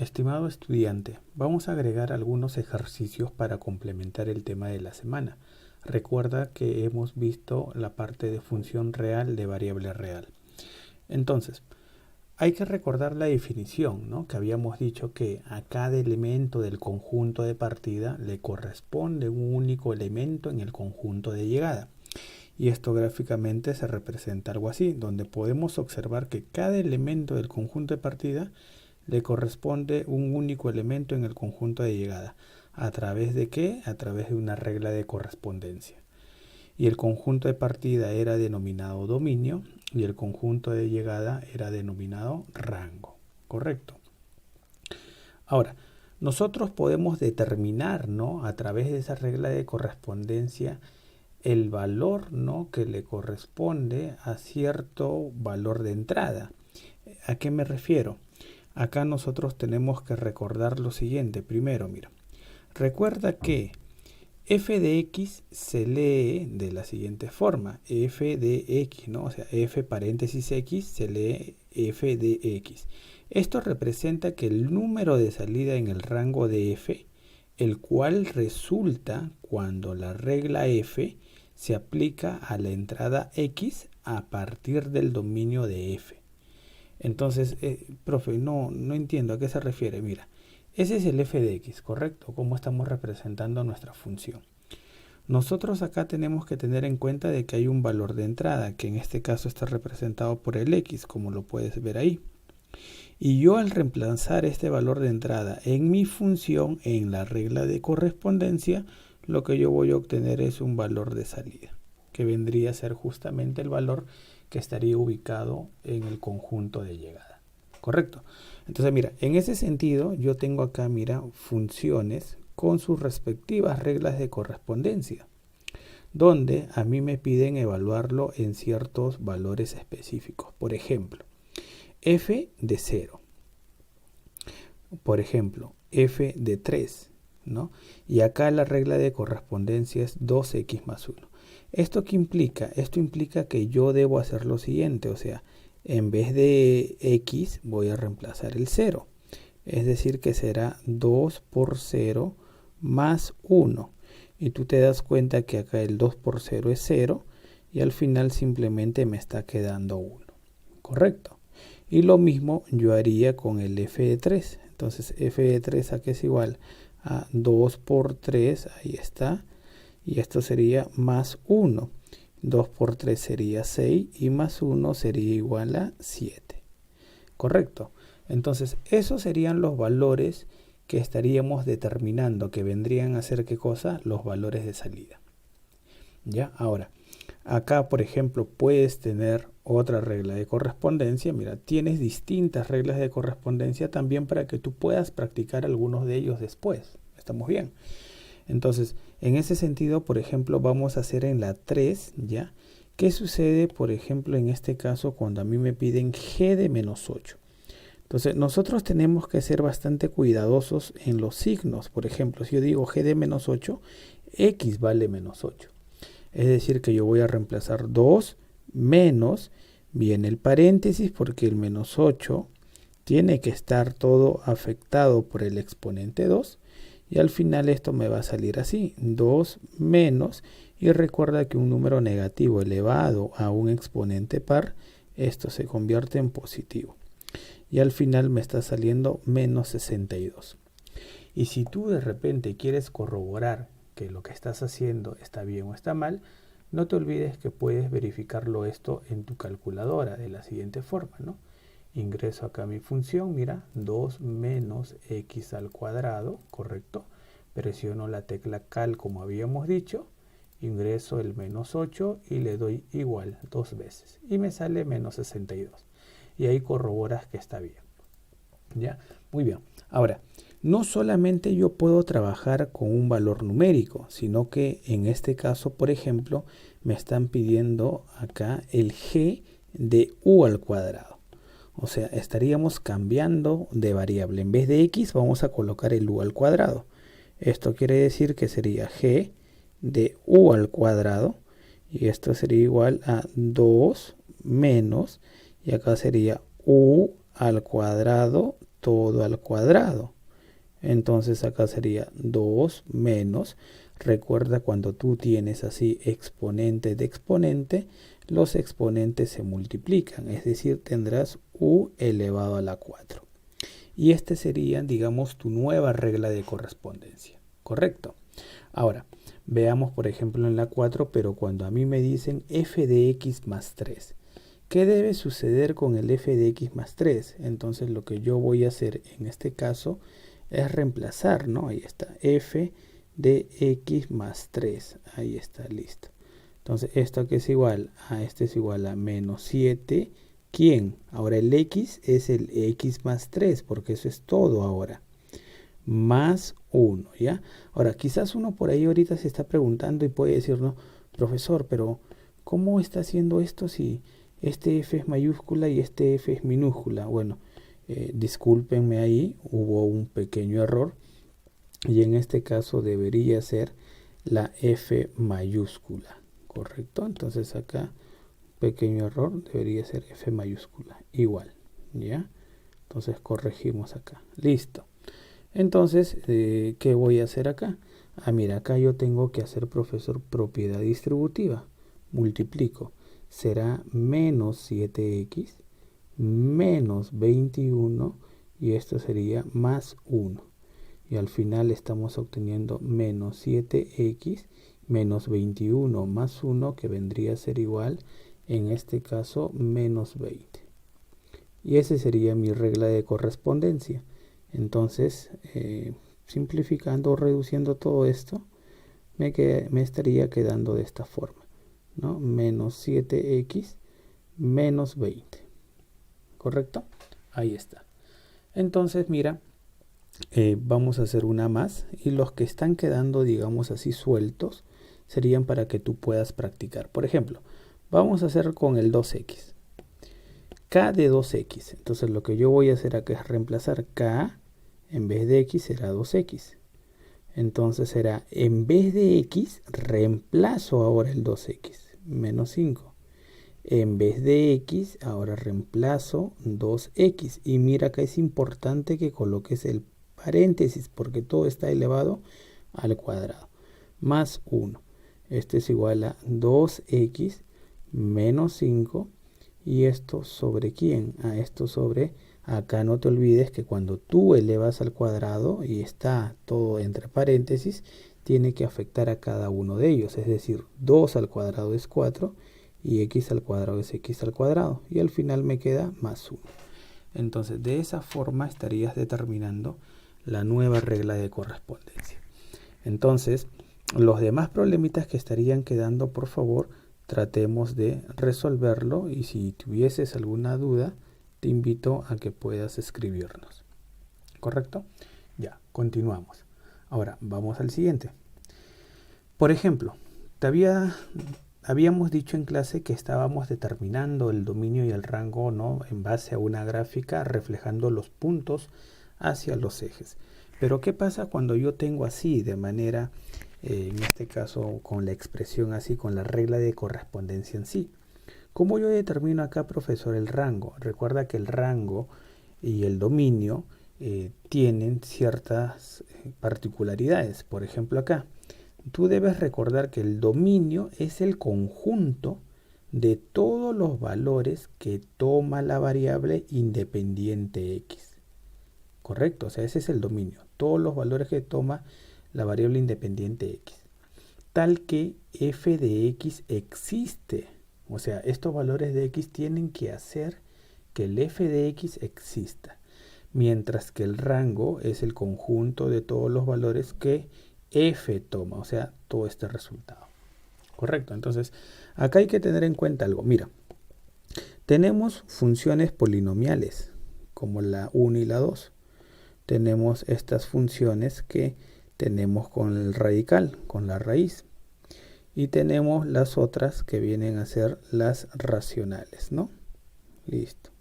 Estimado estudiante, vamos a agregar algunos ejercicios para complementar el tema de la semana. Recuerda que hemos visto la parte de función real de variable real. Entonces, hay que recordar la definición, ¿no? Que habíamos dicho que a cada elemento del conjunto de partida le corresponde un único elemento en el conjunto de llegada. Y esto gráficamente se representa algo así, donde podemos observar que cada elemento del conjunto de partida le corresponde un único elemento en el conjunto de llegada. ¿A través de qué? A través de una regla de correspondencia. Y el conjunto de partida era denominado dominio y el conjunto de llegada era denominado rango. ¿Correcto? Ahora, nosotros podemos determinar, ¿no?, a través de esa regla de correspondencia el valor, ¿no?, que le corresponde a cierto valor de entrada. ¿A qué me refiero? Acá nosotros tenemos que recordar lo siguiente. Primero, mira, recuerda que f de x se lee de la siguiente forma. F de x, ¿no? O sea, f paréntesis x se lee f de x. Esto representa que el número de salida en el rango de f, el cual resulta cuando la regla f se aplica a la entrada x a partir del dominio de f. Entonces, profe, no entiendo a qué se refiere. Mira, ese es el f de x, ¿correcto? ¿Cómo estamos representando nuestra función? Nosotros acá tenemos que tener en cuenta de que hay un valor de entrada, que en este caso está representado por el x, como lo puedes ver ahí. Y yo al reemplazar este valor de entrada en mi función, en la regla de correspondencia, lo que yo voy a obtener es un valor de salida, que vendría a ser justamente el valor que estaría ubicado en el conjunto de llegada. ¿Correcto? Entonces, mira, en ese sentido, yo tengo acá, mira, funciones con sus respectivas reglas de correspondencia, donde a mí me piden evaluarlo en ciertos valores específicos. Por ejemplo, f de 0. Por ejemplo, f de 3, ¿no? Y acá la regla de correspondencia es 2x más 1. ¿Esto qué implica? Esto implica que yo debo hacer lo siguiente, o sea, en vez de x voy a reemplazar el 0. Es decir, que será 2 por 0 más 1. Y tú te das cuenta que acá el 2 por 0 es 0 y al final simplemente me está quedando 1. ¿Correcto? Y lo mismo yo haría con el f de 3. Entonces f de 3 aquí es igual a 2 por 3, ahí está. Y esto sería más 1. 2 por 3 sería 6 y más 1 sería igual a 7. ¿Correcto? Entonces, esos serían los valores que estaríamos determinando, que vendrían a ser, ¿qué cosa? Los valores de salida. ¿Ya? Ahora, acá, por ejemplo, puedes tener otra regla de correspondencia. Mira, tienes distintas reglas de correspondencia también para que tú puedas practicar algunos de ellos después. ¿Estamos bien? Entonces, en ese sentido, por ejemplo, vamos a hacer en la 3, ¿ya? ¿Qué sucede, por ejemplo, en este caso cuando a mí me piden g de menos 8? Entonces, nosotros tenemos que ser bastante cuidadosos en los signos. Por ejemplo, si yo digo g de menos 8, x vale menos 8. Es decir, que yo voy a reemplazar 2 menos, viene el paréntesis porque el menos 8 tiene que estar todo afectado por el exponente 2. Y al final esto me va a salir así, 2 menos, y recuerda que un número negativo elevado a un exponente par, esto se convierte en positivo. Y al final me está saliendo menos 62. Y si tú de repente quieres corroborar que lo que estás haciendo está bien o está mal, no te olvides que puedes verificarlo esto en tu calculadora de la siguiente forma, ¿no? Ingreso acá mi función, mira, 2 menos x al cuadrado, ¿correcto? Presiono la tecla cal como habíamos dicho, ingreso el menos 8 y le doy igual 2 veces. Y me sale menos 62. Y ahí corroboras que está bien. ¿Ya? Muy bien. Ahora, no solamente yo puedo trabajar con un valor numérico, sino que en este caso, por ejemplo, me están pidiendo acá el g de u al cuadrado. O sea, estaríamos cambiando de variable. En vez de x vamos a colocar el u al cuadrado. Esto quiere decir que sería g de u al cuadrado. Y esto sería igual a 2 menos. Y acá sería u al cuadrado todo al cuadrado. Entonces acá sería 2 menos, recuerda cuando tú tienes así exponente de exponente, los exponentes se multiplican, es decir, tendrás u elevado a la 4. Y este sería, digamos, tu nueva regla de correspondencia, ¿correcto? Ahora, veamos por ejemplo en la 4, pero cuando a mí me dicen f de x más 3. ¿Qué debe suceder con el f de x más 3? Entonces lo que yo voy a hacer en este caso es reemplazar, ¿no? Ahí está, f de x más 3. Ahí está, listo. Entonces esto que es igual a, este es igual a menos 7. ¿Quién? Ahora el x es el x más 3, porque eso es todo ahora. Más 1, ¿ya? Ahora, quizás uno por ahí ahorita se está preguntando y puede decir, no, profesor, pero ¿cómo está haciendo esto si este f es mayúscula y este f es minúscula? Bueno, discúlpenme ahí, hubo un pequeño error y en este caso debería ser la f mayúscula, ¿correcto? Entonces acá, pequeño error, debería ser f mayúscula, igual, ¿ya? Entonces corregimos acá, listo. Entonces, ¿qué voy a hacer acá? Ah, mira, acá yo tengo que hacer, profesor, propiedad distributiva. Multiplico. Será menos 7x menos 21 y esto sería más 1. Y al final estamos obteniendo menos 7x menos 21 más 1, que vendría a ser igual, en este caso, menos 20. Y esa sería mi regla de correspondencia. Entonces, simplificando o reduciendo todo esto, me estaría quedando de esta forma, ¿no? Menos 7x menos 20. ¿Correcto? Ahí está. Entonces, mira, vamos a hacer una más y los que están quedando, digamos así, sueltos, serían para que tú puedas practicar. Por ejemplo, vamos a hacer con el 2x. K de 2x. Entonces lo que yo voy a hacer acá es reemplazar K. En vez de x será 2x. Entonces será, en vez de x, reemplazo ahora el 2x, menos 5. En vez de x, ahora reemplazo 2x. Y mira que es importante que coloques el paréntesis, porque todo está elevado al cuadrado. Más 1. Este es igual a 2x menos 5. ¿Y esto sobre quién? A esto sobre... Acá no te olvides que cuando tú elevas al cuadrado y está todo entre paréntesis, tiene que afectar a cada uno de ellos. Es decir, 2 al cuadrado es 4 y x al cuadrado es x al cuadrado. Y al final me queda más 1. Entonces, de esa forma estarías determinando la nueva regla de correspondencia. Entonces, los demás problemitas que estarían quedando, por favor, tratemos de resolverlo. Y si tuvieses alguna duda, te invito a que puedas escribirnos. ¿Correcto? Ya, continuamos. Ahora, vamos al siguiente. Por ejemplo, habíamos dicho en clase que estábamos determinando el dominio y el rango, ¿no?, en base a una gráfica reflejando los puntos hacia los ejes. Pero ¿qué pasa cuando yo tengo así, de manera, en este caso, con la expresión así, con la regla de correspondencia en sí? ¿Cómo yo determino acá, profesor, el rango? Recuerda que el rango y el dominio tienen ciertas particularidades. Por ejemplo, acá, tú debes recordar que el dominio es el conjunto de todos los valores que toma la variable independiente x. ¿Correcto? O sea, ese es el dominio. Todos los valores que toma la variable independiente x. Tal que f de x existe. O sea, estos valores de x tienen que hacer que el f de x exista, mientras que el rango es el conjunto de todos los valores que f toma, o sea, todo este resultado. Correcto, entonces acá hay que tener en cuenta algo. Mira, tenemos funciones polinomiales, como la 1 y la 2. Tenemos estas funciones que tenemos con el radical, con la raíz. Y tenemos las otras que vienen a ser las racionales, ¿no? Listo.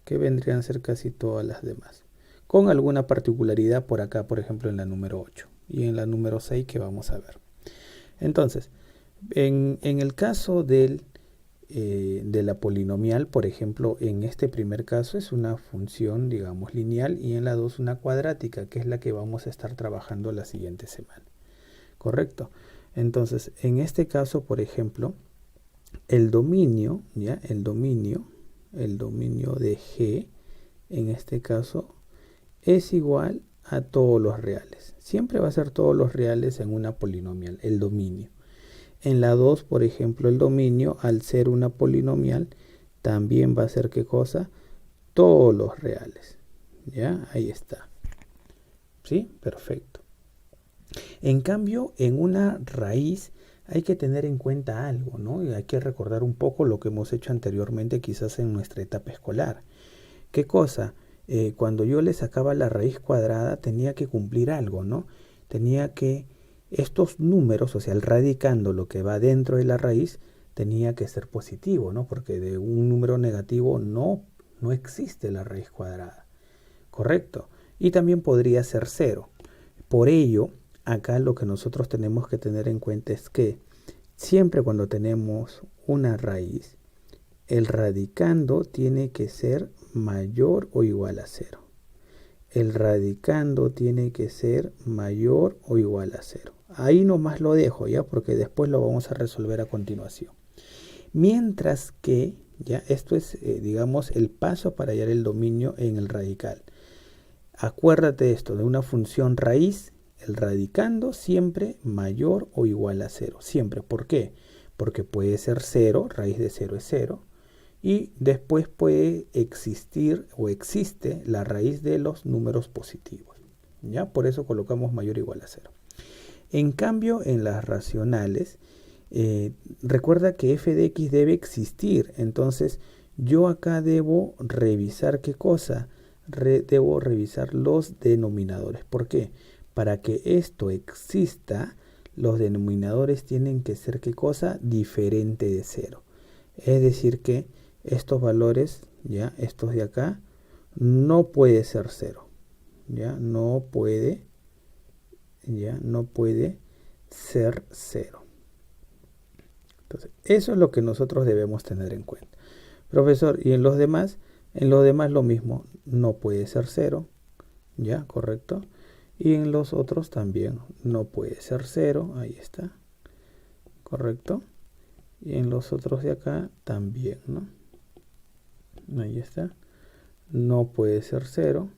Que vendrían a ser casi todas las demás. Con alguna particularidad por acá, por ejemplo, en la número 8 y en la número 6 que vamos a ver. Entonces, en el caso del de la polinomial, por ejemplo, en este primer caso es una función, digamos, lineal, y en la 2 una cuadrática, que es la que vamos a estar trabajando la siguiente semana. ¿Correcto? Entonces, en este caso, por ejemplo, el dominio, ¿ya? El dominio de G, en este caso, es igual a todos los reales. Siempre va a ser todos los reales en una polinomial, el dominio. En la 2, por ejemplo, el dominio, al ser una polinomial, también va a ser, ¿qué cosa? Todos los reales. ¿Ya? Ahí está. ¿Sí? Perfecto. En cambio, en una raíz hay que tener en cuenta algo, ¿no? Y hay que recordar un poco lo que hemos hecho anteriormente, quizás en nuestra etapa escolar. ¿Qué cosa? Cuando yo le sacaba la raíz cuadrada tenía que cumplir algo, ¿no? Tenía que, estos números, o sea, el radicando, lo que va dentro de la raíz, tenía que ser positivo, ¿no? Porque de un número negativo no existe la raíz cuadrada, ¿correcto? Y también podría ser cero. Por ello, acá lo que nosotros tenemos que tener en cuenta es que siempre cuando tenemos una raíz, el radicando tiene que ser mayor o igual a cero. El radicando tiene que ser mayor o igual a cero. Ahí nomás lo dejo ya, porque después lo vamos a resolver a continuación. Mientras que, ya, esto es, digamos, el paso para hallar el dominio en el radical. Acuérdate de esto, de una función raíz, el radicando siempre mayor o igual a cero. Siempre. ¿Por qué? Porque puede ser cero, raíz de cero es cero. Y después puede existir o existe la raíz de los números positivos. ¿Ya? Por eso colocamos mayor o igual a cero. En cambio, en las racionales, recuerda que f de x debe existir. Entonces, yo acá debo revisar ¿qué cosa? Debo revisar los denominadores. ¿Por qué? Para que esto exista, los denominadores tienen que ser ¿qué cosa? Diferente de cero. Es decir que estos valores, ya, estos de acá, no puede ser cero. Ya, no puede ser cero. Entonces, eso es lo que nosotros debemos tener en cuenta. Profesor, ¿y en los demás? En los demás lo mismo, no puede ser cero, ¿ya? Correcto. Y en los otros también no puede ser cero, ahí está, correcto. Y en los otros de acá también, ¿no? Ahí está. No puede ser cero,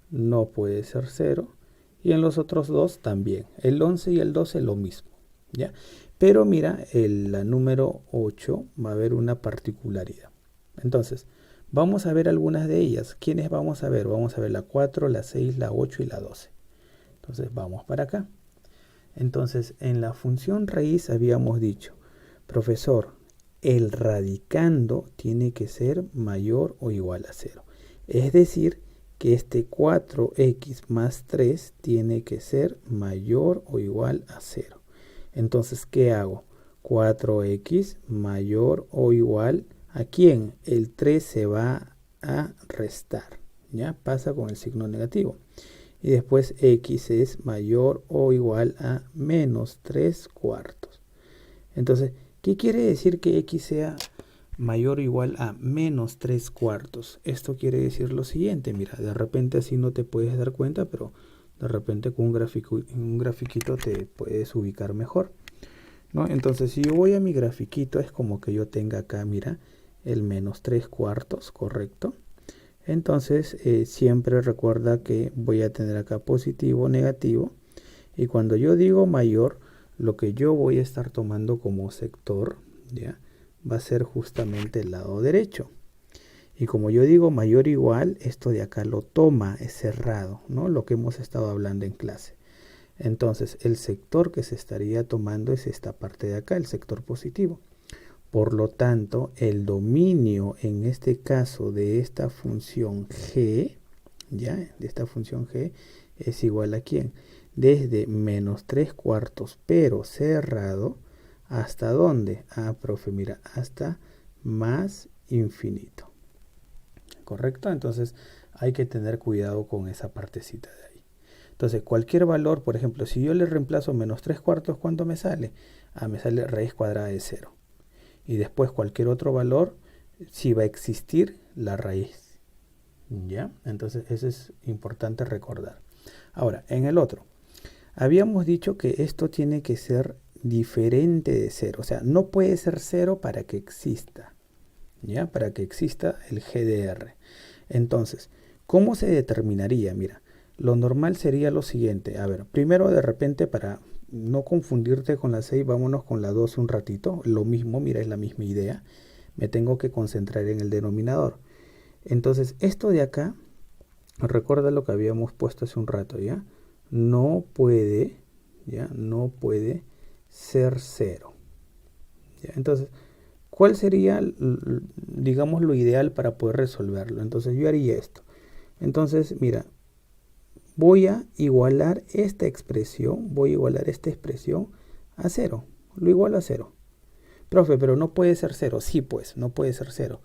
no puede ser cero. Y en los otros dos también. El 11 y el 12 lo mismo, ¿ya? Pero mira, la número 8 va a haber una particularidad. Entonces, vamos a ver algunas de ellas. ¿Quiénes vamos a ver? Vamos a ver la 4, la 6, la 8 y la 12. Entonces, vamos para acá. Entonces, en la función raíz habíamos dicho, profesor, el radicando tiene que ser mayor o igual a 0. Es decir, que este 4x más 3 tiene que ser mayor o igual a 0. Entonces, ¿qué hago? 4x mayor o igual a ¿quién? El 3 se va a restar. ¿Ya? Pasa con el signo negativo. Y después x es mayor o igual a menos 3 cuartos. Entonces, ¿qué quiere decir que x sea mayor o igual a menos 3 cuartos? Esto quiere decir lo siguiente, mira, de repente así no te puedes dar cuenta, pero de repente con un grafiquito te puedes ubicar mejor, ¿no? Entonces, si yo voy a mi grafiquito, es como que yo tenga acá, mira, el menos 3 cuartos, ¿correcto? Entonces, siempre recuerda que voy a tener acá positivo, negativo, y cuando yo digo mayor, lo que yo voy a estar tomando como sector, ¿ya? Va a ser justamente el lado derecho. Y como yo digo mayor o igual, esto de acá lo toma, es cerrado, ¿no? Lo que hemos estado hablando en clase. Entonces, el sector que se estaría tomando es esta parte de acá, el sector positivo. Por lo tanto, el dominio en este caso de esta función g, ¿ya? De esta función g es igual a ¿quién? Desde menos 3 cuartos, pero cerrado, ¿hasta dónde? Ah, profe, mira, hasta más infinito. ¿Correcto? Entonces, hay que tener cuidado con esa partecita de ahí. Entonces, cualquier valor, por ejemplo, si yo le reemplazo menos 3 cuartos, ¿cuánto me sale? Ah, me sale raíz cuadrada de 0. y después cualquier otro valor, sí va a existir la raíz. ¿Ya? Entonces eso es importante recordar. Ahora, en el otro, habíamos dicho que esto tiene que ser diferente de cero. O sea, no puede ser cero para que exista. ¿Ya? Para que exista el GDR. Entonces, ¿cómo se determinaría? Mira, lo normal sería lo siguiente. A ver, primero de repente para no confundirte con la 6, vámonos con la 2 un ratito. Lo mismo, mira, es la misma idea. Me tengo que concentrar en el denominador. Entonces, esto de acá, recuerda lo que habíamos puesto hace un rato, ¿ya? No puede, ¿ya? No puede ser cero. ¿Ya? Entonces, ¿cuál sería, digamos, lo ideal para poder resolverlo? Entonces, yo haría esto. Entonces, mira, voy a igualar esta expresión, a cero. Lo igualo a cero. Profe, pero no puede ser cero. Sí, pues, no puede ser cero.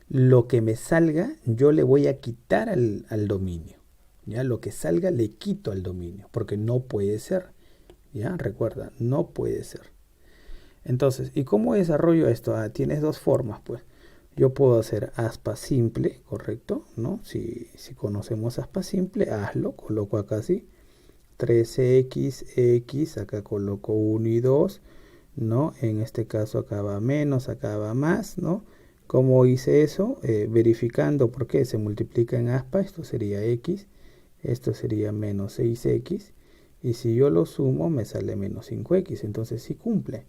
Lo que me salga, yo le voy a quitar al dominio. ¿Ya? Lo que salga le quito al dominio, porque no puede ser. ¿Ya? Recuerda, no puede ser. Entonces, ¿y cómo desarrollo esto? Tienes dos formas, pues. Yo puedo hacer aspa simple, ¿correcto? ¿No? Si conocemos aspa simple, hazlo. Coloco acá así. 3x, acá coloco 1 y 2, ¿no? En este caso acá va menos, acá va más, ¿no? ¿Cómo hice eso? Verificando por qué se multiplica en aspa, esto sería x, esto sería menos 6x, y si yo lo sumo me sale menos 5x, entonces sí cumple.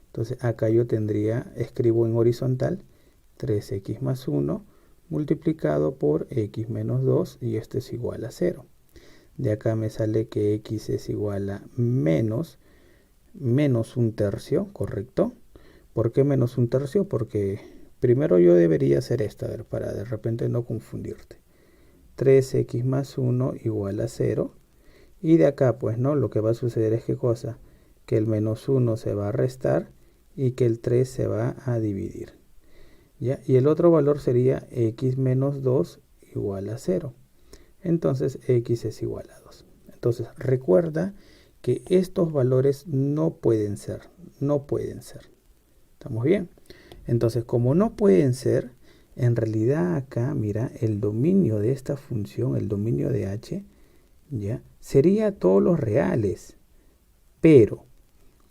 Entonces acá yo tendría, escribo en horizontal, 3x más 1 multiplicado por x menos 2 y esto es igual a 0. De acá me sale que x es igual a menos un tercio, ¿correcto? ¿Por qué menos un tercio? Porque primero yo debería hacer esto, a ver, para de repente no confundirte. 3x más 1 igual a 0. Y de acá, pues, ¿no? Lo que va a suceder es ¿qué cosa? Que el menos 1 se va a restar y que el 3 se va a dividir. ¿Ya? Y el otro valor sería x menos 2 igual a 0. Entonces x es igual a 2. Entonces recuerda que estos valores no pueden ser. ¿Estamos bien? Entonces como no pueden ser, en realidad acá, mira, el dominio de esta función, el dominio de h, ¿ya? Sería todos los reales. Pero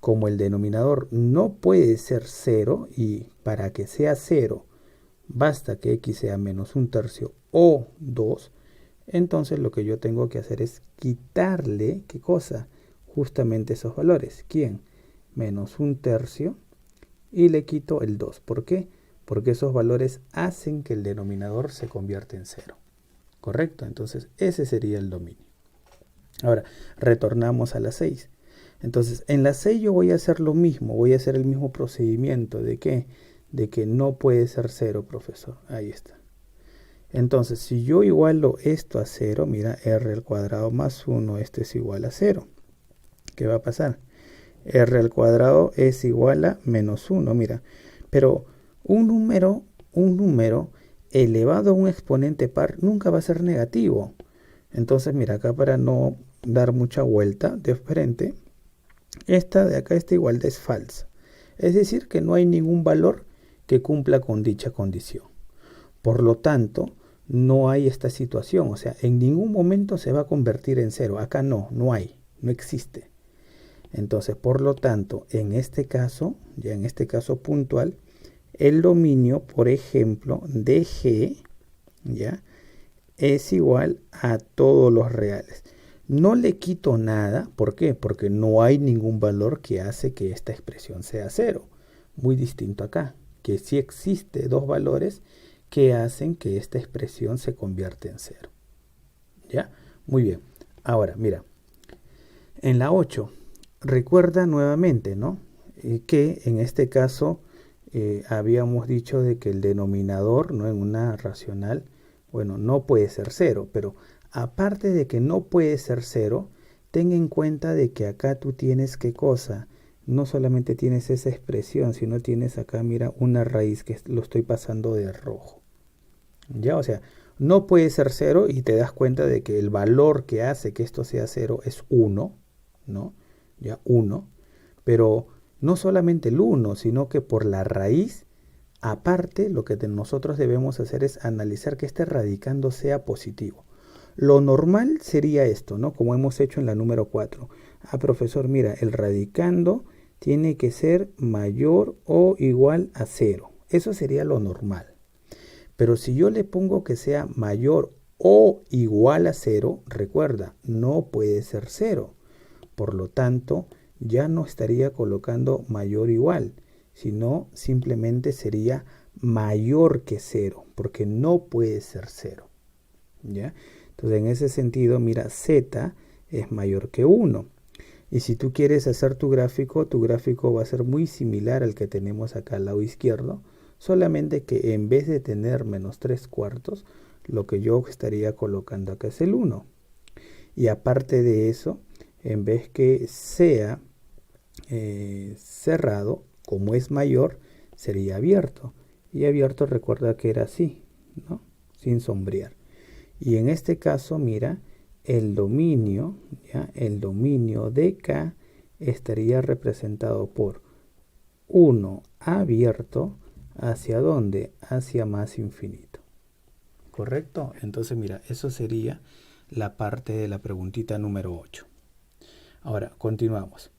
como el denominador no puede ser 0 y para que sea 0 basta que x sea menos un tercio o 2, entonces lo que yo tengo que hacer es quitarle, ¿qué cosa? Justamente esos valores. ¿Quién? Menos un tercio y le quito el 2. ¿Por qué? Porque esos valores hacen que el denominador se convierta en 0. ¿Correcto? Entonces ese sería el dominio. Ahora, retornamos a la 6. Entonces, en la 6 yo voy a hacer lo mismo, voy a hacer el mismo procedimiento. ¿De qué? De que no puede ser 0, profesor. Ahí está. Entonces, si yo igualo esto a 0, mira, r al cuadrado más 1, esto es igual a 0. ¿Qué va a pasar? R al cuadrado es igual a menos 1, mira. Pero un número elevado a un exponente par nunca va a ser negativo. Entonces, mira, acá para no dar mucha vuelta de frente, esta de acá, esta igualdad es falsa. Es decir, que no hay ningún valor que cumpla con dicha condición. Por lo tanto, no hay esta situación. O sea, en ningún momento se va a convertir en 0. Acá no hay, no existe. Entonces, por lo tanto, en este caso, ya en este caso puntual, el dominio, por ejemplo, de G, ¿ya? Es igual a todos los reales. No le quito nada. ¿Por qué? Porque no hay ningún valor que hace que esta expresión sea 0. Muy distinto acá, que sí existe dos valores que hacen que esta expresión se convierta en 0. ¿Ya? Muy bien. Ahora, mira. En la 8, recuerda nuevamente, ¿no? Que en este caso habíamos dicho de que el denominador, ¿no? En una racional, bueno, no puede ser 0, pero aparte de que no puede ser 0, ten en cuenta de que acá tú tienes qué cosa. No solamente tienes esa expresión, sino tienes acá, mira, una raíz que lo estoy pasando de rojo. ¿Ya? O sea, no puede ser 0 y te das cuenta de que el valor que hace que esto sea 0 es 1, ¿no? Ya 1, pero no solamente el 1, sino que por la raíz Aparte, lo que nosotros debemos hacer es analizar que este radicando sea positivo. Lo normal sería esto, ¿no? Como hemos hecho en la número 4. Ah, profesor, mira, el radicando tiene que ser mayor o igual a 0. Eso sería lo normal. Pero si yo le pongo que sea mayor o igual a 0, recuerda, no puede ser 0. Por lo tanto, ya no estaría colocando mayor o igual, sino simplemente sería mayor que 0, porque no puede ser 0. ¿Ya? Entonces, en ese sentido, mira, z es mayor que 1. Y si tú quieres hacer tu gráfico va a ser muy similar al que tenemos acá al lado izquierdo, solamente que en vez de tener menos 3 cuartos, lo que yo estaría colocando acá es el 1. Y aparte de eso, en vez que sea cerrado, como es mayor, sería abierto. Y abierto recuerda que era así, ¿no? Sin sombrear. Y en este caso, mira, el dominio, ¿ya? El dominio de K estaría representado por 1 abierto, ¿hacia dónde? Hacia más infinito. ¿Correcto? Entonces, mira, eso sería la parte de la preguntita número 8. Ahora, continuamos.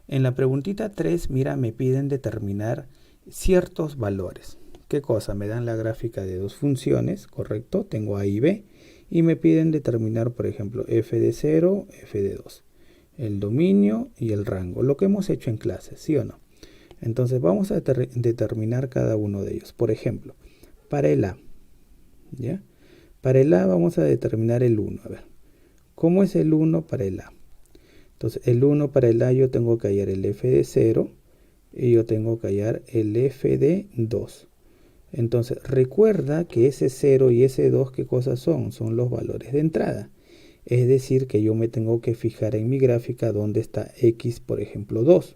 En la preguntita 3, mira, me piden determinar ciertos valores. ¿Qué cosa? Me dan la gráfica de dos funciones, ¿correcto? Tengo A y B. Y me piden determinar, por ejemplo, f de 0, f de 2. El dominio y el rango. Lo que hemos hecho en clase, ¿sí o no? Entonces vamos a determinar cada uno de ellos. Por ejemplo, para el A, ¿ya? Para el A vamos a determinar el 1. A ver, ¿cómo es el 1 para el A? Entonces, el 1 para el A yo tengo que hallar el f de 0 y yo tengo que hallar el f de 2. Entonces, recuerda que ese 0 y ese 2, ¿qué cosas son? Son los valores de entrada. Es decir, que yo me tengo que fijar en mi gráfica dónde está x, por ejemplo, 2.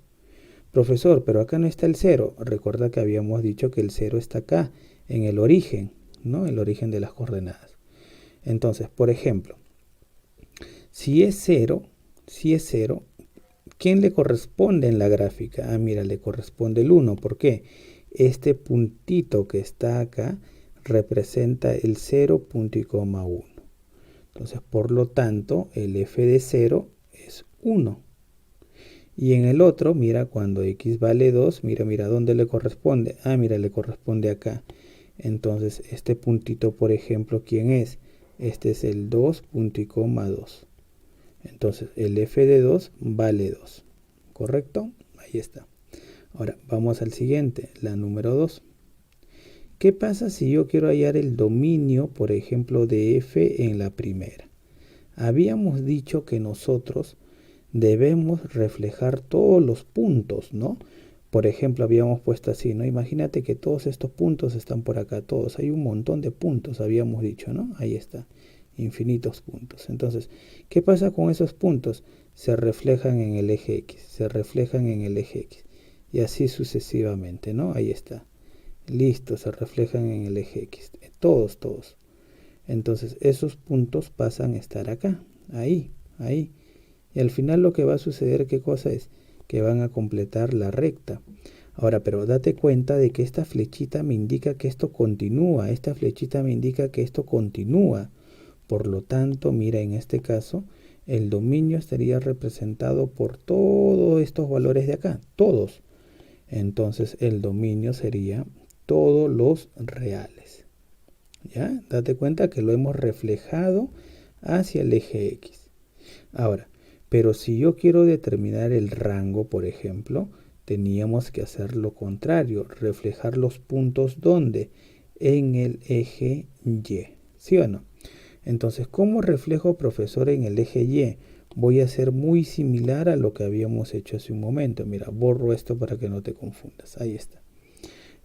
Profesor, pero acá no está el 0. Recuerda que habíamos dicho que el 0 está acá, en el origen, ¿no? El origen de las coordenadas. Entonces, por ejemplo, si es 0, ¿quién le corresponde en la gráfica? Ah, mira, le corresponde el 1. ¿Por qué? Este puntito que está acá representa el 0.1. Entonces, por lo tanto, el f de 0 es 1. Y en el otro, mira, cuando x vale 2, mira, ¿dónde le corresponde? Ah, mira, le corresponde acá. Entonces, este puntito, por ejemplo, ¿quién es? Este es el 2.2. Entonces, el f de 2 vale 2. ¿Correcto? Ahí está. Ahora, vamos al siguiente, la número 2. ¿Qué pasa si yo quiero hallar el dominio, por ejemplo, de f en la primera? Habíamos dicho que nosotros debemos reflejar todos los puntos, ¿no? Por ejemplo, habíamos puesto así, ¿no? Imagínate que todos estos puntos están por acá, todos. Hay un montón de puntos, habíamos dicho, ¿no? Ahí está, infinitos puntos. Entonces, ¿qué pasa con esos puntos? Se reflejan en el eje X, se reflejan en el eje X. Y así sucesivamente, ¿no? Ahí está. Listo, se reflejan en el eje X. Todos. Entonces, esos puntos pasan a estar acá, ahí. Y al final lo que va a suceder, ¿qué cosa es? Que van a completar la recta. Ahora, pero date cuenta de que esta flechita me indica que esto continúa. Esta flechita me indica que esto continúa. Por lo tanto, mira, en este caso, el dominio estaría representado por todos estos valores de acá. Todos. Entonces, el dominio sería todos los reales. ¿Ya? Date cuenta que lo hemos reflejado hacia el eje X. Ahora, pero si yo quiero determinar el rango, por ejemplo, teníamos que hacer lo contrario, reflejar los puntos ¿dónde? En el eje Y, ¿sí o no? Entonces, ¿cómo reflejo, profesor, en el eje Y? Voy a hacer muy similar a lo que habíamos hecho hace un momento. Mira, borro esto para que no te confundas. Ahí está.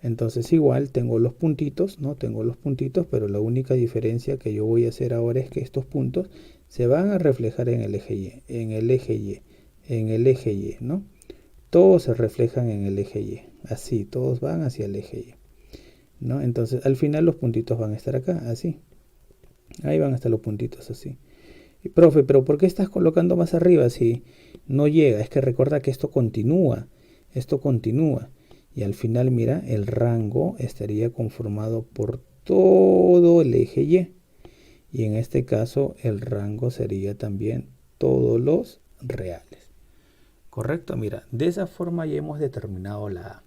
Entonces, igual tengo los puntitos, ¿no? Tengo los puntitos, pero la única diferencia que yo voy a hacer ahora es que estos puntos se van a reflejar en el eje Y, en el eje Y, en el eje Y, ¿no? Todos se reflejan en el eje Y, así, todos van hacia el eje Y, ¿no? Entonces, al final los puntitos van a estar acá, así. Ahí van a estar los puntitos, así. Y, profe, ¿pero por qué estás colocando más arriba si no llega? Es que recuerda que esto continúa, esto continúa. Y al final, mira, el rango estaría conformado por todo el eje Y. Y en este caso, el rango sería también todos los reales. ¿Correcto? Mira, de esa forma ya hemos determinado la A.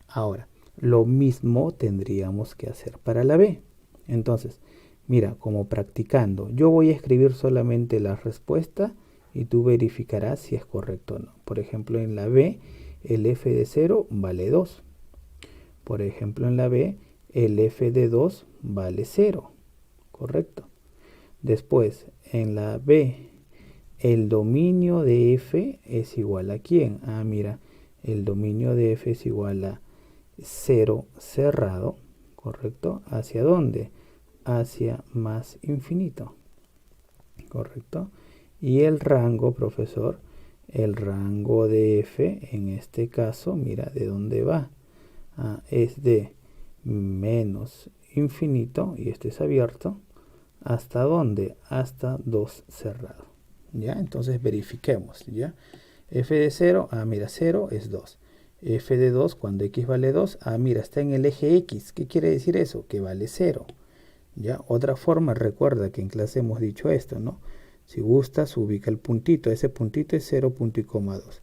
Ahora, lo mismo tendríamos que hacer para la B. Entonces, mira, como practicando, yo voy a escribir solamente la respuesta y tú verificarás si es correcto o no. Por ejemplo, en la B, el f de 0 vale 2. Por ejemplo, en la B, el f de 2 vale 0. Correcto. Después, en la B, el dominio de f es igual a ¿quién? Ah, mira, el dominio de f es igual a 0 cerrado, ¿correcto? ¿Hacia dónde? Hacia más infinito, ¿correcto? Y el rango, profesor, el rango de f, en este caso, mira, ¿de dónde va? Ah, es de menos infinito, y este es abierto, ¿hasta dónde? Hasta 2 cerrado, ¿ya? Entonces verifiquemos, ¿ya? F de 0, ah, mira, 0 es 2. F de 2, cuando x vale 2, ah, mira, está en el eje x. ¿Qué quiere decir eso? Que vale 0. ¿Ya? Otra forma, recuerda que en clase hemos dicho esto, ¿no? Si gustas, ubica el puntito. Ese puntito es 0.2.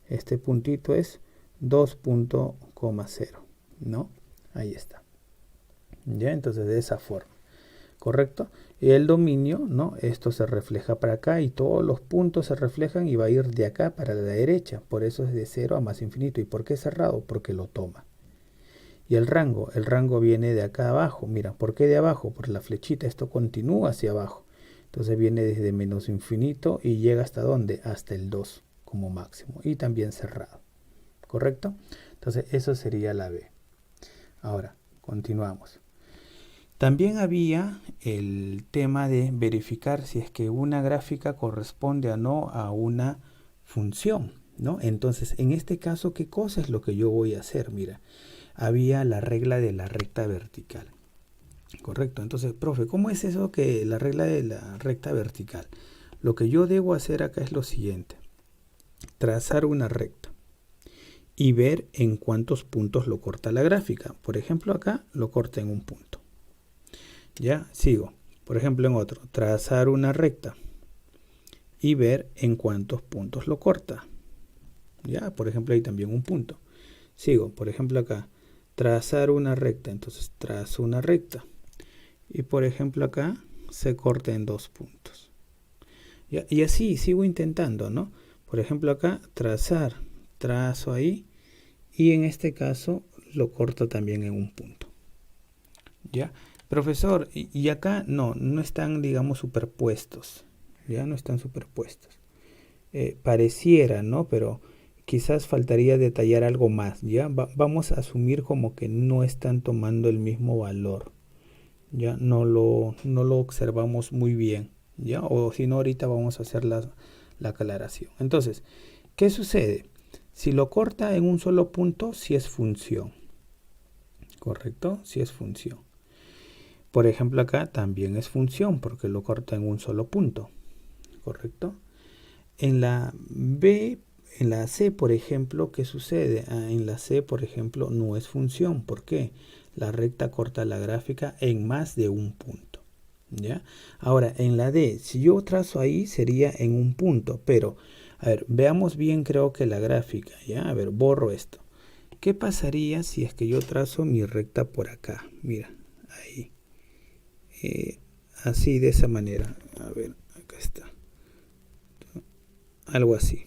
Este puntito es 2.0, ¿no? Ahí está. ¿Ya? Entonces, de esa forma. ¿Correcto? Y el dominio, ¿no? Esto se refleja para acá y todos los puntos se reflejan y va a ir de acá para la derecha. Por eso es de 0 a más infinito. ¿Y por qué cerrado? Porque lo toma. Y el rango viene de acá abajo. Mira, ¿por qué de abajo? Por la flechita, esto continúa hacia abajo. Entonces viene desde menos infinito y llega hasta ¿dónde? Hasta el 2 como máximo. Y también cerrado. ¿Correcto? Entonces eso sería la B. Ahora, continuamos. También había el tema de verificar si es que una gráfica corresponde o no a una función, ¿no? Entonces, en este caso, ¿qué cosa es lo que yo voy a hacer? Mira, había la regla de la recta vertical. Correcto. Entonces, profe, ¿cómo es eso que la regla de la recta vertical? Lo que yo debo hacer acá es lo siguiente. Trazar una recta y ver en cuántos puntos lo corta la gráfica. Por ejemplo, acá lo corta en un punto. Ya, sigo. Por ejemplo, en otro, trazar una recta y ver en cuántos puntos lo corta. Ya, por ejemplo, hay también un punto. Sigo, por ejemplo, acá, trazar una recta. Entonces, trazo una recta. Y por ejemplo, acá se corta en 2 puntos. Ya, y así sigo intentando, ¿no? Por ejemplo, acá, trazar, trazo ahí. Y en este caso, lo corto también en un punto. ¿Ya? Profesor, y acá no están, digamos, superpuestos. Ya no están superpuestos. Pareciera, ¿no? Pero quizás faltaría detallar algo más. ¿Ya? Vamos a asumir como que no están tomando el mismo valor. Ya no lo observamos muy bien. ¿Ya? O si no, ahorita vamos a hacer la aclaración. Entonces, ¿qué sucede? Si lo corta en un solo punto, si es función. ¿Correcto? Si es función. Por ejemplo, acá también es función porque lo corta en un solo punto. ¿Correcto? En la B, en la C, por ejemplo, ¿qué sucede? En la C, por ejemplo, no es función. ¿Por qué? La recta corta la gráfica en más de un punto. ¿Ya? Ahora, en la D, si yo trazo ahí, sería en un punto. Pero, a ver, veamos bien, creo que la gráfica. ¿Ya? A ver, borro esto. ¿Qué pasaría si es que yo trazo mi recta por acá? Mira, ahí. Así, de esa manera. A ver, acá está. Algo así.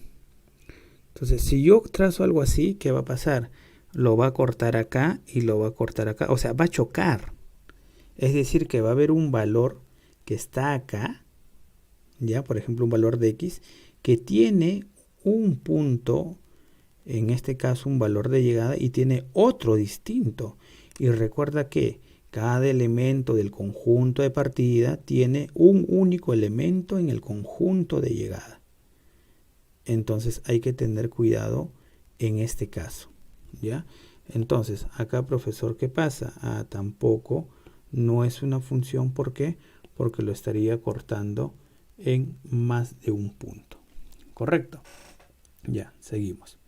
Entonces, si yo trazo algo así, ¿qué va a pasar? Lo va a cortar acá y lo va a cortar acá. O sea, va a chocar. Es decir, que va a haber un valor que está acá, ya, por ejemplo, un valor de x, que tiene un punto, en este caso un valor de llegada, y tiene otro distinto. Y recuerda que cada elemento del conjunto de partida tiene un único elemento en el conjunto de llegada. Entonces hay que tener cuidado en este caso, ¿ya? Entonces, acá, profesor, ¿qué pasa? Tampoco no es una función. ¿Por qué? Porque lo estaría cortando en más de un punto. ¿Correcto? Ya, seguimos.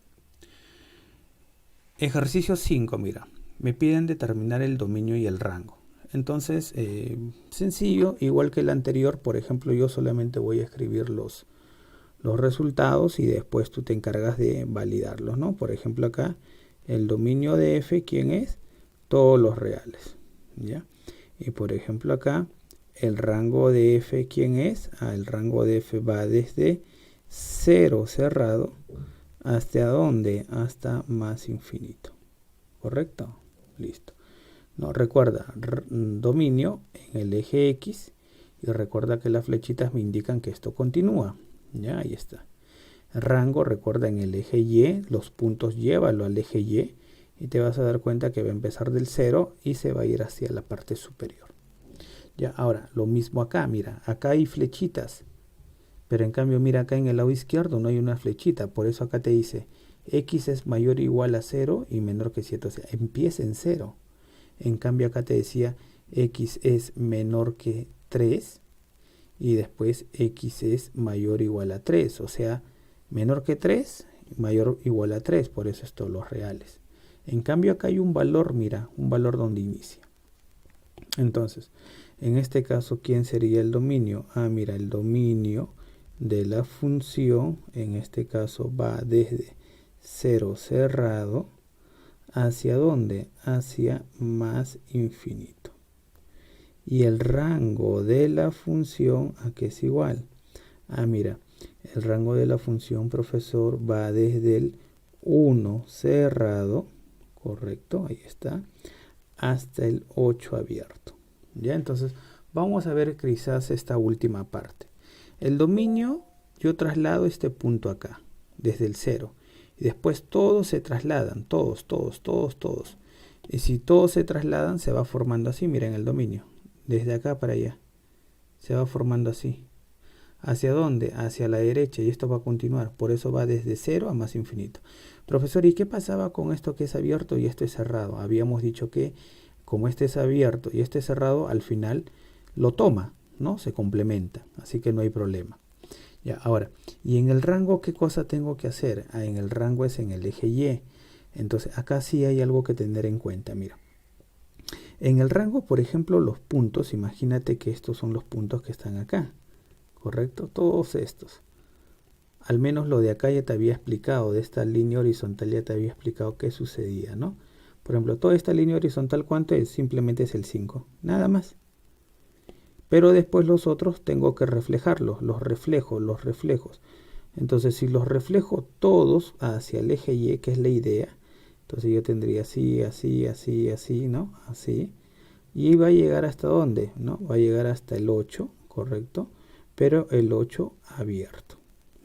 Ejercicio 5, mira, me piden determinar el dominio y el rango. Entonces, sencillo, igual que el anterior, por ejemplo, yo solamente voy a escribir los resultados y después tú te encargas de validarlos, ¿no? Por ejemplo, acá el dominio de f, ¿quién es? Todos los reales, ¿ya? Y por ejemplo acá, el rango de f, ¿quién es? El rango de f va desde 0 cerrado hasta ¿dónde? Hasta más infinito, ¿correcto? Listo. No, recuerda, dominio en el eje X y recuerda que las flechitas me indican que esto continúa. Ya, ahí está. Rango, recuerda en el eje Y, los puntos llévalo al eje Y y te vas a dar cuenta que va a empezar del 0 y se va a ir hacia la parte superior. Ya, ahora, lo mismo acá, mira, acá hay flechitas, pero en cambio mira acá en el lado izquierdo no hay una flechita, por eso acá te dice X es mayor o igual a 0 y menor que 7, o sea, empieza en 0. En cambio acá te decía X es menor que 3 y después X es mayor o igual a 3, o sea, menor que 3, mayor o igual a 3, por eso estos los reales. En cambio acá hay un valor, mira, un valor donde inicia. Entonces, en este caso, ¿quién sería el dominio? Mira, el dominio de la función, en este caso, va desde 0 cerrado, ¿hacia dónde? Hacia más infinito. Y el rango de la función, ¿a qué es igual? Mira, el rango de la función, profesor, va desde el 1 cerrado, correcto, ahí está, hasta el 8 abierto. ¿Ya? Entonces, vamos a ver quizás esta última parte. El dominio, yo traslado este punto acá, desde el 0. Y después todos se trasladan, todos. Y si todos se trasladan, se va formando así, miren el dominio. Desde acá para allá. Se va formando así. ¿Hacia dónde? Hacia la derecha, y esto va a continuar. Por eso va desde 0 a más infinito. Profesor, ¿y qué pasaba con esto que es abierto y esto es cerrado? Habíamos dicho que como este es abierto y este es cerrado, al final lo toma, ¿no? Se complementa, así que no hay problema. Ya, ahora, ¿y en el rango qué cosa tengo que hacer? En el rango es en el eje Y. Entonces, acá sí hay algo que tener en cuenta, mira. En el rango, por ejemplo, los puntos, imagínate que estos son los puntos que están acá, ¿correcto? Todos estos. Al menos lo de acá ya te había explicado, de esta línea horizontal ya te había explicado qué sucedía, ¿no? Por ejemplo, toda esta línea horizontal, ¿cuánto es? Simplemente es el 5, nada más. Pero después los otros tengo que reflejarlos, los reflejos. Entonces, si los reflejo todos hacia el eje Y, que es la idea, entonces yo tendría así, ¿no? Así. Y va a llegar hasta ¿dónde? ¿No? Va a llegar hasta el 8, ¿correcto? Pero el 8 abierto,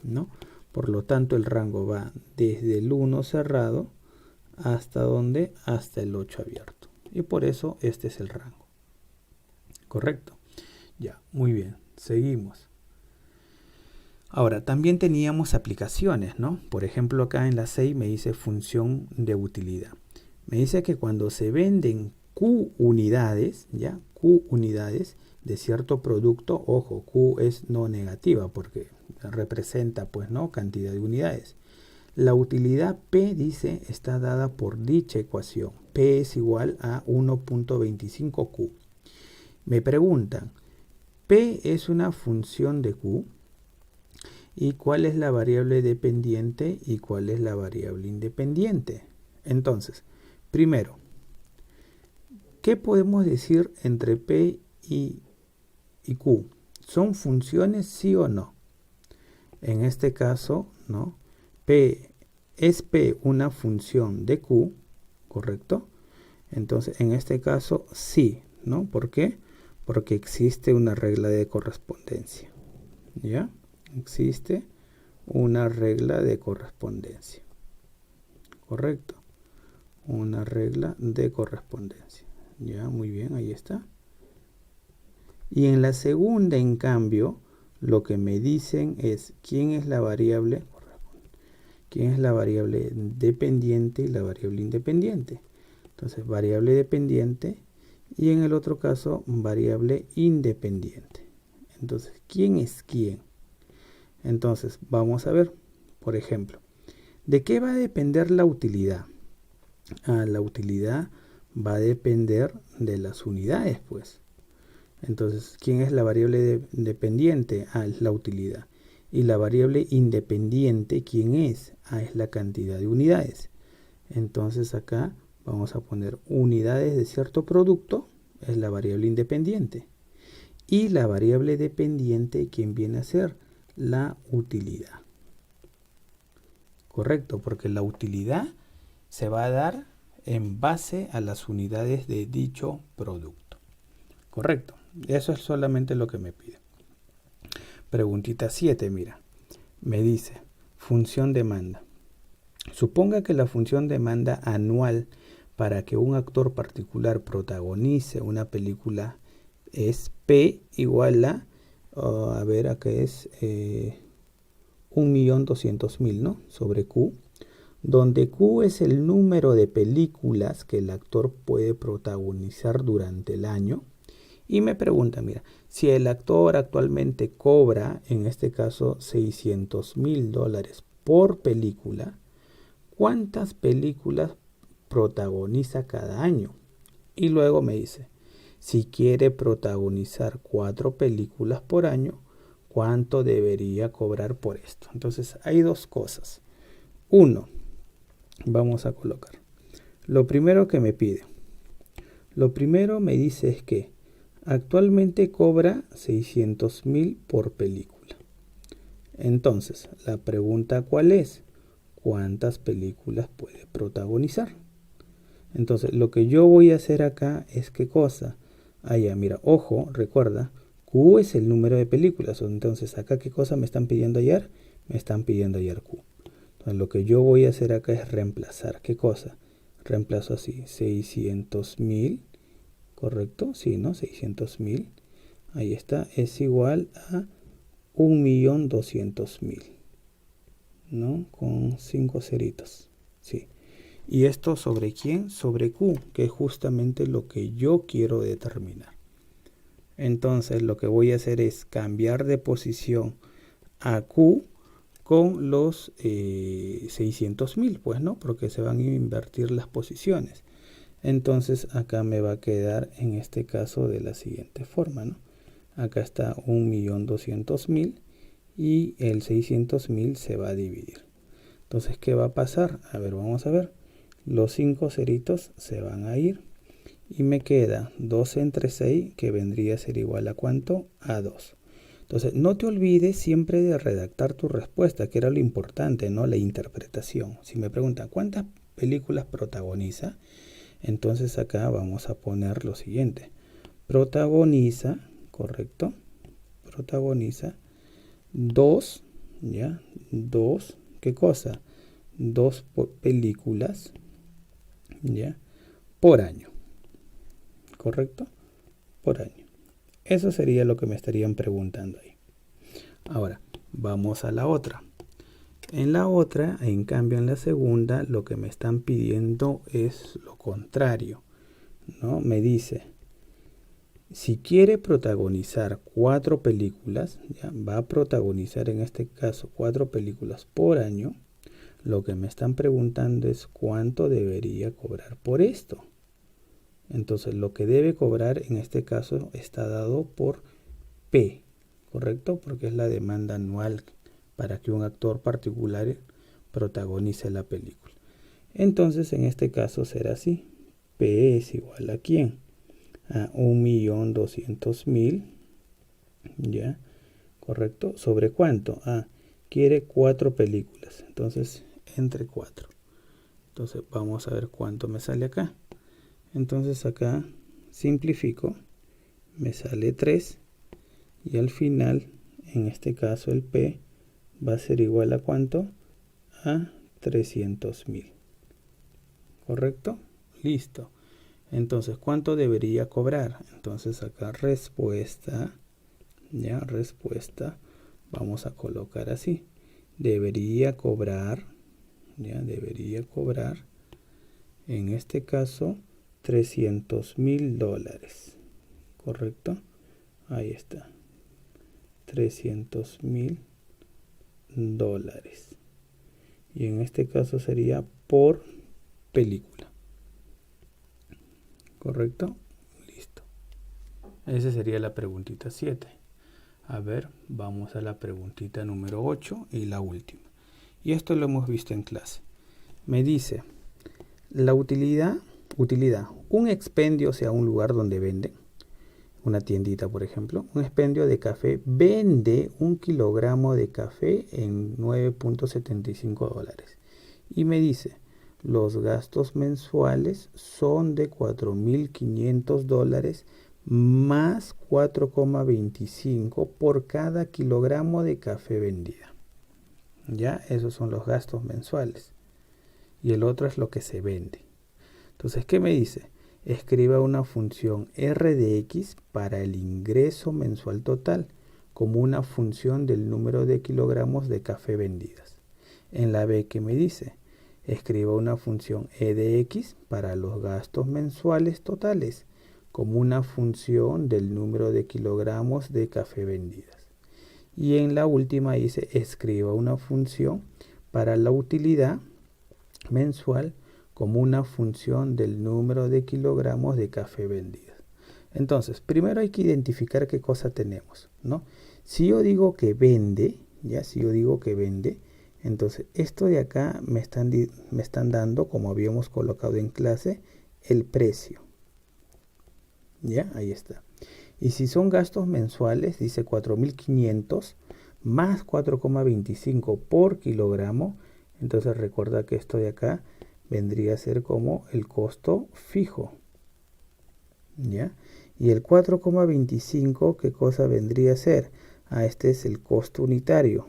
¿no? Por lo tanto, el rango va desde el 1 cerrado hasta ¿dónde? Hasta el 8 abierto. Y por eso este es el rango. ¿Correcto? Ya, muy bien. Seguimos. Ahora, también teníamos aplicaciones, ¿no? Por ejemplo, acá en la 6 me dice función de utilidad. Me dice que cuando se venden Q unidades, ¿ya? Q unidades de cierto producto, ojo, Q es no negativa porque representa, pues, ¿no? Cantidad de unidades. La utilidad P, dice, está dada por dicha ecuación. P es igual a 1.25Q. Me preguntan, P es una función de Q. ¿Y cuál es la variable dependiente y cuál es la variable independiente? Entonces, primero, ¿qué podemos decir entre P y Q? ¿Son funciones, sí o no? En este caso, ¿no? ¿Es P una función de Q? ¿Correcto? Entonces, en este caso, sí, ¿no? ¿Por qué? Porque existe una regla de correspondencia. ¿Ya? Existe una regla de correspondencia. ¿Correcto? Una regla de correspondencia. Ya, muy bien, ahí está. Y en la segunda, en cambio, lo que me dicen es quién es la variable dependiente y la variable independiente. Entonces, variable dependiente y en el otro caso, variable independiente. Entonces, ¿quién es quién? Entonces, vamos a ver, por ejemplo, ¿de qué va a depender la utilidad? La utilidad va a depender de las unidades, pues. Entonces, ¿quién es la variable dependiente? Es la utilidad. Y la variable independiente, ¿quién es? Es la cantidad de unidades. Entonces acá vamos a poner unidades de cierto producto, es la variable independiente. Y la variable dependiente, ¿quién viene a ser? La utilidad. Correcto, porque la utilidad se va a dar en base a las unidades de dicho producto. Correcto, eso es solamente lo que me pide. Preguntita 7, mira. Me dice, función demanda. Suponga que la función demanda anual para que un actor particular protagonice una película es P igual a ver, acá es 1.200.000, ¿no? Sobre Q, donde Q es el número de películas que el actor puede protagonizar durante el año. Y me pregunta, mira, si el actor actualmente cobra, en este caso, $600.000 por película, ¿cuántas películas protagoniza cada año? Y luego me dice, si quiere protagonizar 4 películas por año, ¿cuánto debería cobrar por esto? Entonces hay dos cosas. Uno, vamos a colocar. Lo primero que me pide. Lo primero me dice es que actualmente cobra 600.000 por película. Entonces, la pregunta ¿cuál es? ¿Cuántas películas puede protagonizar? Entonces, lo que yo voy a hacer acá es ¿qué cosa? Ya, mira, ojo, recuerda, Q es el número de películas. Entonces, acá ¿qué cosa me están pidiendo ayer? Me están pidiendo ayer Q. Entonces, lo que yo voy a hacer acá es reemplazar. ¿Qué cosa? Reemplazo así, 600.000, ¿correcto? Sí, ¿no? 600.000. Ahí está, es igual a 1.200.000, ¿no? Con 5 ceritos, sí. ¿Y esto sobre quién? Sobre Q, que es justamente lo que yo quiero determinar. Entonces lo que voy a hacer es cambiar de posición a Q con los 600.000, pues, ¿no? Porque se van a invertir las posiciones. Entonces acá me va a quedar en este caso de la siguiente forma, ¿no? Acá está 1.200.000 y el 600.000 se va a dividir. Entonces, ¿qué va a pasar? A ver, vamos a ver. Los 5 ceritos se van a ir y me queda 2 entre 6, que vendría a ser igual a ¿cuánto? A 2. Entonces, no te olvides siempre de redactar tu respuesta, que era lo importante, ¿no? La interpretación. Si me preguntan, ¿cuántas películas protagoniza? Entonces acá vamos a poner lo siguiente. Protagoniza, ¿correcto? Protagoniza 2, ¿ya? 2, ¿qué cosa? 2 películas, ¿ya? Por año, ¿correcto? Por año. Eso sería lo que me estarían preguntando ahí. Ahora, vamos a la otra. En la otra, en cambio en la segunda, lo que me están pidiendo es lo contrario, ¿no? Me dice, si quiere protagonizar 4 películas, ¿ya? Va a protagonizar en este caso 4 películas por año. Lo que me están preguntando es cuánto debería cobrar por esto. Entonces lo que debe cobrar en este caso está dado por P, ¿correcto? Porque es la demanda anual para que un actor particular protagonice la película. Entonces en este caso será así. P es igual a ¿quién? A 1.200.000, ¿ya? ¿Correcto? ¿Sobre cuánto? Quiere 4 películas. Entonces entre 4. Entonces vamos a ver cuánto me sale acá. Entonces acá simplifico, me sale 3 y al final, en este caso el P va a ser igual a ¿cuánto? A 300.000. ¿Correcto? Listo. Entonces, ¿cuánto debería cobrar? Entonces acá respuesta, ya, respuesta, vamos a colocar así. Debería cobrar, ya, debería cobrar, en este caso, $300.000, ¿correcto? Ahí está, $300.000. Y en este caso sería por película. ¿correcto? Listo. Esa sería la preguntita 7. A ver, vamos a la preguntita número 8 y la última. Y esto lo hemos visto en clase. Me dice, la utilidad, un expendio, o sea, un lugar donde venden, una tiendita por ejemplo, un expendio de café vende 1 kilogramo de café en $9.75. Y me dice, los gastos mensuales son de $4.500 más 4,25 por cada kilogramo de café vendida. Ya, esos son los gastos mensuales. Y el otro es lo que se vende. Entonces, ¿qué me dice? Escriba una función r de x para el ingreso mensual total como una función del número de kilogramos de café vendidas. En la b, ¿qué me dice? Escriba una función e de x para los gastos mensuales totales como una función del número de kilogramos de café vendidas. Y en la última dice, escriba una función para la utilidad mensual como una función del número de kilogramos de café vendidos. Entonces, primero hay que identificar qué cosa tenemos, ¿no? Si yo digo que vende, entonces esto de acá me están dando, como habíamos colocado en clase, el precio. Ya, ahí está. Y si son gastos mensuales, dice 4.500 más 4,25 por kilogramo. Entonces recuerda que esto de acá vendría a ser como el costo fijo. ¿Ya? Y el 4,25, ¿qué cosa vendría a ser? Este es el costo unitario.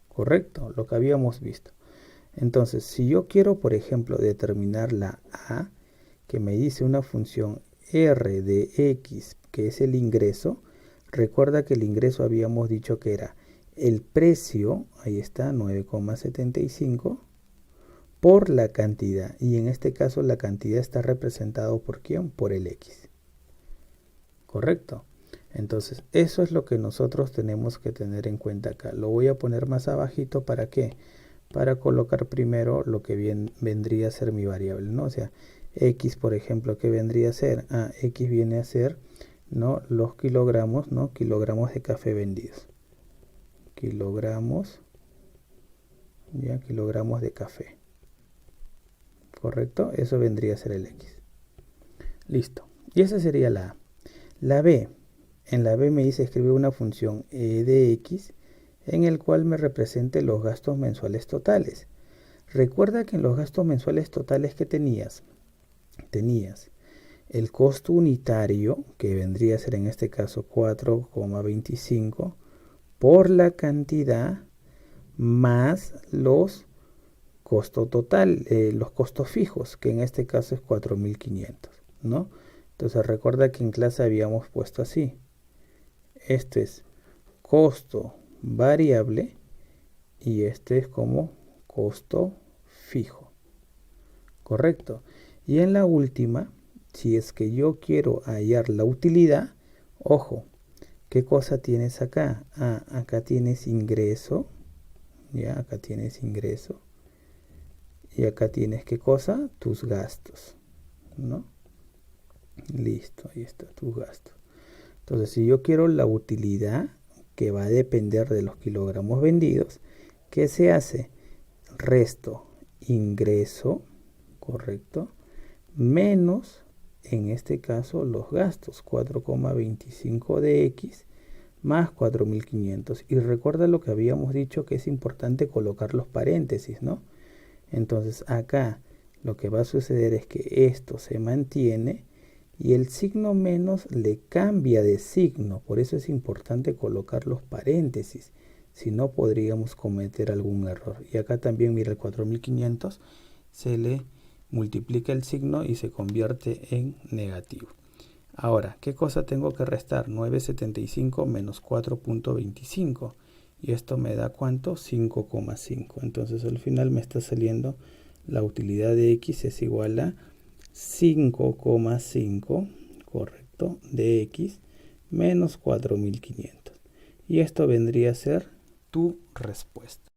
Correcto, lo que habíamos visto. Entonces, si yo quiero, por ejemplo, determinar la A, que me dice una función r de x, que es el ingreso, recuerda que el ingreso habíamos dicho que era el precio, ahí está, 9,75, por la cantidad. Y en este caso la cantidad está representada por ¿quién? Por el x. ¿Correcto? Entonces, eso es lo que nosotros tenemos que tener en cuenta acá. Lo voy a poner más abajito, ¿para qué? Para colocar primero lo que vendría a ser mi variable, ¿no? O sea, x, por ejemplo, ¿qué vendría a ser? X viene a ser, ¿no? Los kilogramos, ¿no? Kilogramos de café vendidos. Kilogramos, ya, kilogramos de café. ¿Correcto? Eso vendría a ser el x. Listo. Y esa sería la A. La B. En la B me dice escribir una función e de x en el cual me represente los gastos mensuales totales. Recuerda que en los gastos mensuales totales que tenías el costo unitario, que vendría a ser en este caso 4,25 por la cantidad más los costos total, los costos fijos, que en este caso es 4.500, ¿no? Entonces recuerda que en clase habíamos puesto así. Este es costo variable y este es como costo fijo. Correcto. Y en la última, si es que yo quiero hallar la utilidad, ojo, ¿qué cosa tienes acá? Acá tienes ingreso, ya, acá tienes ingreso. Y acá tienes, ¿qué cosa? Tus gastos, ¿no? Listo, ahí está, tus gastos. Entonces, si yo quiero la utilidad, que va a depender de los kilogramos vendidos, ¿qué se hace? Resto ingreso, correcto, menos, en este caso, los gastos, 4,25 de x más 4.500. Y recuerda lo que habíamos dicho, que es importante colocar los paréntesis, ¿no? Entonces acá lo que va a suceder es que esto se mantiene y el signo menos le cambia de signo. Por eso es importante colocar los paréntesis. Si no, podríamos cometer algún error. Y acá también, mira, el 4.500 se le multiplica el signo y se convierte en negativo. Ahora, ¿qué cosa tengo que restar? 9,75 menos 4,25. Y esto me da ¿cuánto? 5,5. Entonces al final me está saliendo la utilidad de x es igual a 5,5, correcto, de x menos 4.500. Y esto vendría a ser tu respuesta.